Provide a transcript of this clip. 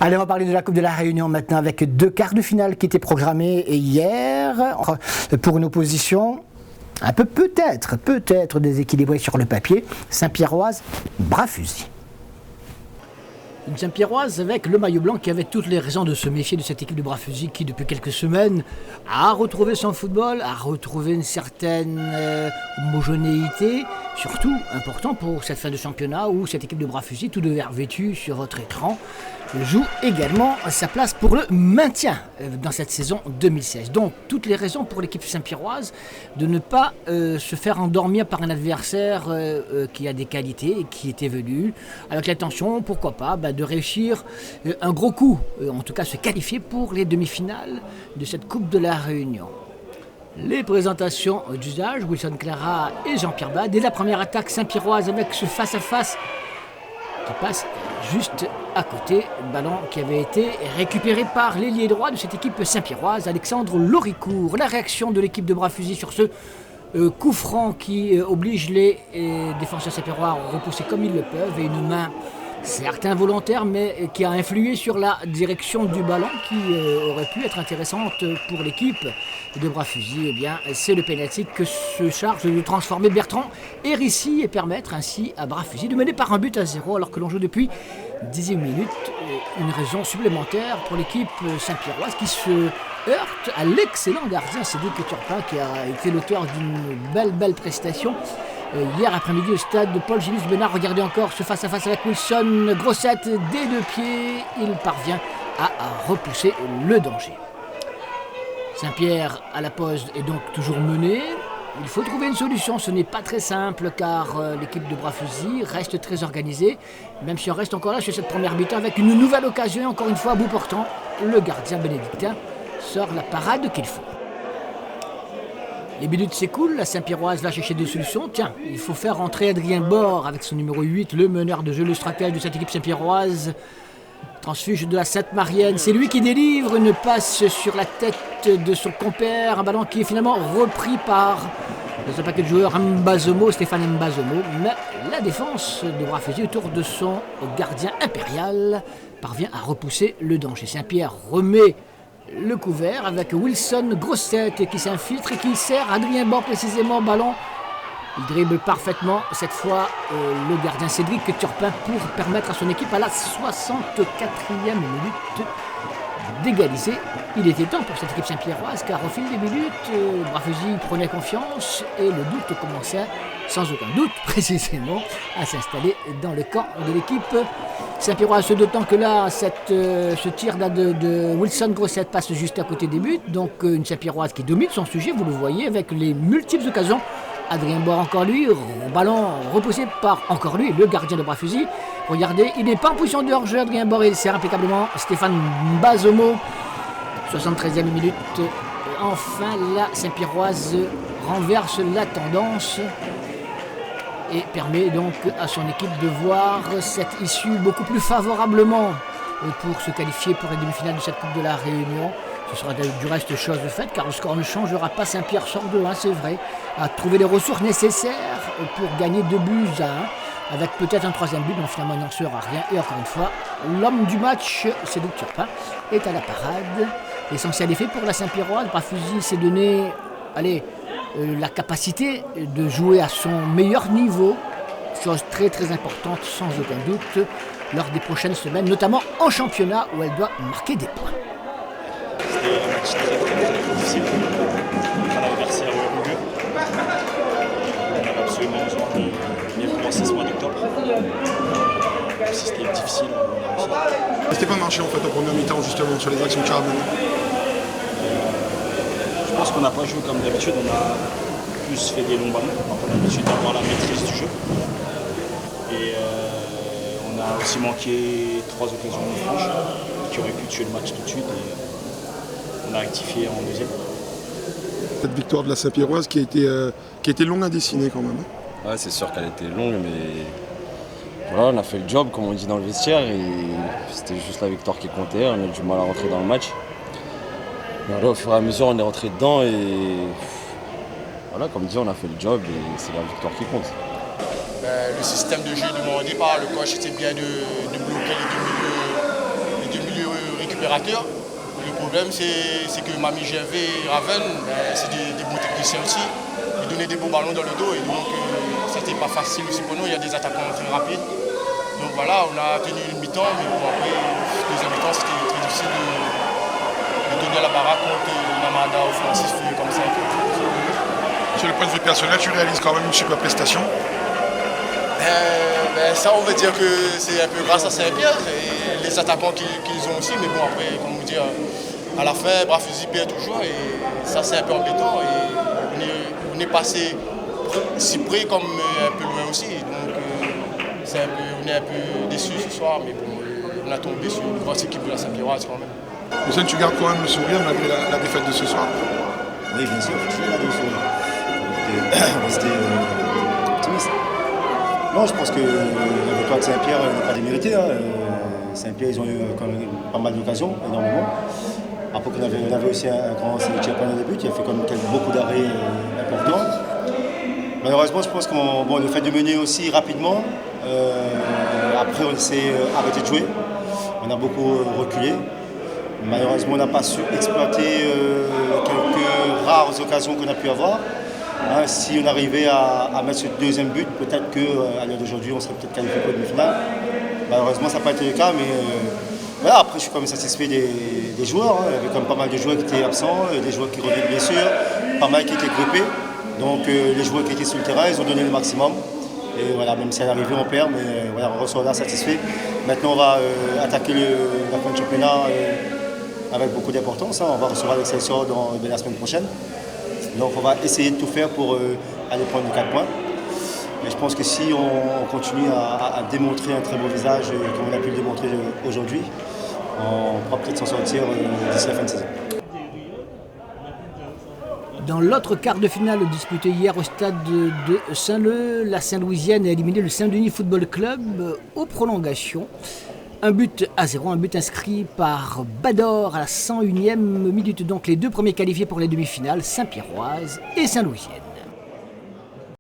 Allez, on va parler de la Coupe de la Réunion maintenant avec 2 quarts de finale qui étaient programmés hier pour une opposition un peu peut-être déséquilibrée sur le papier. Saint-Pierroise, Bras-Fusil. Une Saint-Pierroise avec le maillot blanc qui avait toutes les raisons de se méfier de cette équipe de Bras-Fusil qui depuis quelques semaines a retrouvé son football, a retrouvé une certaine homogénéité, surtout important pour cette fin de championnat où cette équipe de Bras-Fusil, tout de vert vêtu sur votre écran, joue également sa place pour le maintien dans cette saison 2016. Donc toutes les raisons pour l'équipe Saint-Pierroise de ne pas se faire endormir par un adversaire qui a des qualités et qui était venu avec l'intention, pourquoi pas, de réussir un gros coup, en tout cas se qualifier pour les demi-finales de cette Coupe de la Réunion. Les présentations d'usage, Wilson Clara et Jean-Pierre Bas. Dès la première attaque Saint-Pierroise avec ce face-à-face qui passe juste à côté, ballon qui avait été récupéré par l'ailier droit de cette équipe Saint-Pierroise, Alexandre Loricourt. La réaction de l'équipe de Bras-Fusil sur ce coup franc qui oblige les défenseurs saint-pierrois à repousser comme ils le peuvent, et une main certes involontaire mais qui a influé sur la direction du ballon qui aurait pu être intéressante pour l'équipe de Bras-Fusil. Eh bien, c'est le pénalty que se charge de transformer Bertrand Hérissi et permettre ainsi à Bras-Fusil de mener par 1-0 alors que l'on joue depuis 10 minutes. Une raison supplémentaire pour l'équipe Saint-Pierroise qui se heurte à l'excellent gardien Cédric Turpin qui a été l'auteur d'une belle prestation hier après-midi au stade de Paul Gilles Bénard. Regardez encore ce face-à-face avec Wilson, Grossette des 2 pieds, il parvient à repousser le danger. Saint-Pierre à la pause est donc toujours mené. Il faut trouver une solution, ce n'est pas très simple car l'équipe de Bras-Fusil reste très organisée, même si on reste encore là sur cette première mi-temps avec une nouvelle occasion, encore une fois à bout portant, le gardien bénédictin sort la parade qu'il faut. Les minutes s'écoulent, la Saint-Pierroise va chercher des solutions. Tiens, il faut faire rentrer Adrien Bord avec son numéro 8, le meneur de jeu, le stratège de cette équipe Saint-Pierroise. Transfuge de la Sainte-Marienne, c'est lui qui délivre une passe sur la tête de son compère, un ballon qui est finalement repris par un paquet de joueurs, Stéphane Mbazomo. Mais la défense de Bras-Fusil autour de son gardien impérial parvient à repousser le danger. Saint-Pierre remet le couvert avec Wilson Grossette qui s'infiltre et qui sert Adrien Bord précisément, ballon. Il dribble parfaitement cette fois le gardien Cédric Turpin pour permettre à son équipe à la 64e minute d'égaliser. Il était temps pour cette équipe Saint-Pierroise car au fil des minutes, Bras-Fusil prenait confiance et le doute commençait sans aucun doute précisément à s'installer dans le camp de l'équipe Saint-Pierroise. D'autant que là, ce tir de Wilson Grossette passe juste à côté des buts. Donc une Saint-Pierroise qui domine son sujet, vous le voyez, avec les multiples occasions. Adrien Bord encore lui, ballon repoussé par encore lui, le gardien de Bras-Fusil. Regardez, il n'est pas en position de hors-jeu, Adrien Bord, il sert impeccablement Stéphane Mbazomo. 73e minute, enfin la Saint-Pierroise renverse la tendance et permet donc à son équipe de voir cette issue beaucoup plus favorablement pour se qualifier pour les demi-finales de cette Coupe de la Réunion. Ce sera du reste chose de faite car le score ne changera pas. Saint-Pierre sort de 1, c'est vrai, a trouvé les ressources nécessaires pour gagner 2-1 avec peut-être un 3e but, mais finalement il n'en sera rien. Et encore une fois, l'homme du match, Cédric Turpin, est à la parade. L'essentiel est fait pour la Saint-Pierroise. Bras-Fusil s'est donné la capacité de jouer à son meilleur niveau, chose très importante sans aucun doute lors des prochaines semaines, notamment en championnat où elle doit marquer des points. C'était un match très difficile, un adversaire rugueux. On avait absolument besoin de bien commencer ce mois d'octobre. Si c'était difficile, on a réussi. C'était pas marché en fait en première mi-temps justement sur les actions que tu as menées. Je pense qu'on n'a pas joué comme d'habitude, on a plus fait des longs ballons. On a l'habitude d'avoir la maîtrise du jeu. Et on a aussi manqué 3 occasions de franches qui auraient pu tuer le match tout de suite. Et on a rectifié en deuxième. Cette victoire de la Saint-Pierroise qui a été longue à dessiner quand même. Ouais, c'est sûr qu'elle était longue, mais voilà, on a fait le job comme on dit dans le vestiaire et c'était juste la victoire qui comptait. On a eu du mal à rentrer dans le match. Mais là, au fur et à mesure, on est rentré dedans et voilà, comme dit, on a fait le job et c'est la victoire qui compte. Le système de jeu du moment au départ, le coach était bien de bloquer les deux milieux opérateurs. Le problème, c'est que Mami Gervais et Raven, c'est des bons techniciens aussi. Ils donnaient des beaux ballons dans le dos et donc c'était pas facile aussi pour nous. Il y a des attaquants très rapides. Donc voilà, on a tenu une mi-temps, mais bon, après, deuxième mi-temps, c'était très difficile de donner la baraque contre Namada offensif comme ça. Sur le point de vue personnel, tu réalises quand même une super prestation. Ça, on veut dire que c'est un peu grâce à Saint-Pierre et les attaquants qu'ils ont aussi. Mais bon, après, comme vous dire, à la fin, Bras-Fusil perd toujours et ça, c'est un peu embêtant. Et on est passé si près comme un peu loin aussi. Donc, on est un peu déçus ce soir, mais bon, on a tombé sur une grosse équipe de la Saint-Pierroise quand même. Lucien, tu gardes quand même le sourire malgré la défaite de ce soir? Oui, bien sûr, je garde le sourire. Rester optimiste. Non, je pense que la victoire de Saint-Pierre n'est pas déméritée. Saint-Pierre, ils ont eu quand même pas mal d'occasions, énormément. Après qu'on avait aussi un grand sélectionneur au début, qui a fait quand même beaucoup d'arrêts importants. Malheureusement, je pense qu'on le fait de mener aussi rapidement. Après, on s'est arrêté de jouer. On a beaucoup reculé. Malheureusement, on n'a pas su exploiter quelques rares occasions qu'on a pu avoir. Si on arrivait à mettre ce deuxième but, peut-être qu'à l'heure d'aujourd'hui, on serait peut-être qualifié pour le demi-finale. Malheureusement, ça n'a pas été le cas, mais voilà, après, je suis quand même satisfait des joueurs. Il y avait quand même pas mal de joueurs qui étaient absents, des joueurs qui revenaient de blessure, pas mal qui étaient grippés. Donc les joueurs qui étaient sur le terrain, ils ont donné le maximum. Et voilà, même si à l'arrivée, on perd, mais voilà, on ressort là satisfait. Maintenant, on va attaquer la fin de championnat avec beaucoup d'importance. On va recevoir l'Excelsior la semaine prochaine. Donc on va essayer de tout faire pour aller prendre les 4 points. Mais je pense que si on continue à démontrer un très beau visage, comme on a pu le démontrer aujourd'hui, on pourra peut-être s'en sortir d'ici la fin de saison. Dans l'autre quart de finale disputé hier au stade de Saint-Leu, la Saint-Louisienne a éliminé le Saint-Denis Football Club aux prolongations. 1-0, un but inscrit par Bador à la 101e minute. Donc les deux premiers qualifiés pour les demi-finales, Saint-Pierroise et Saint-Louisienne.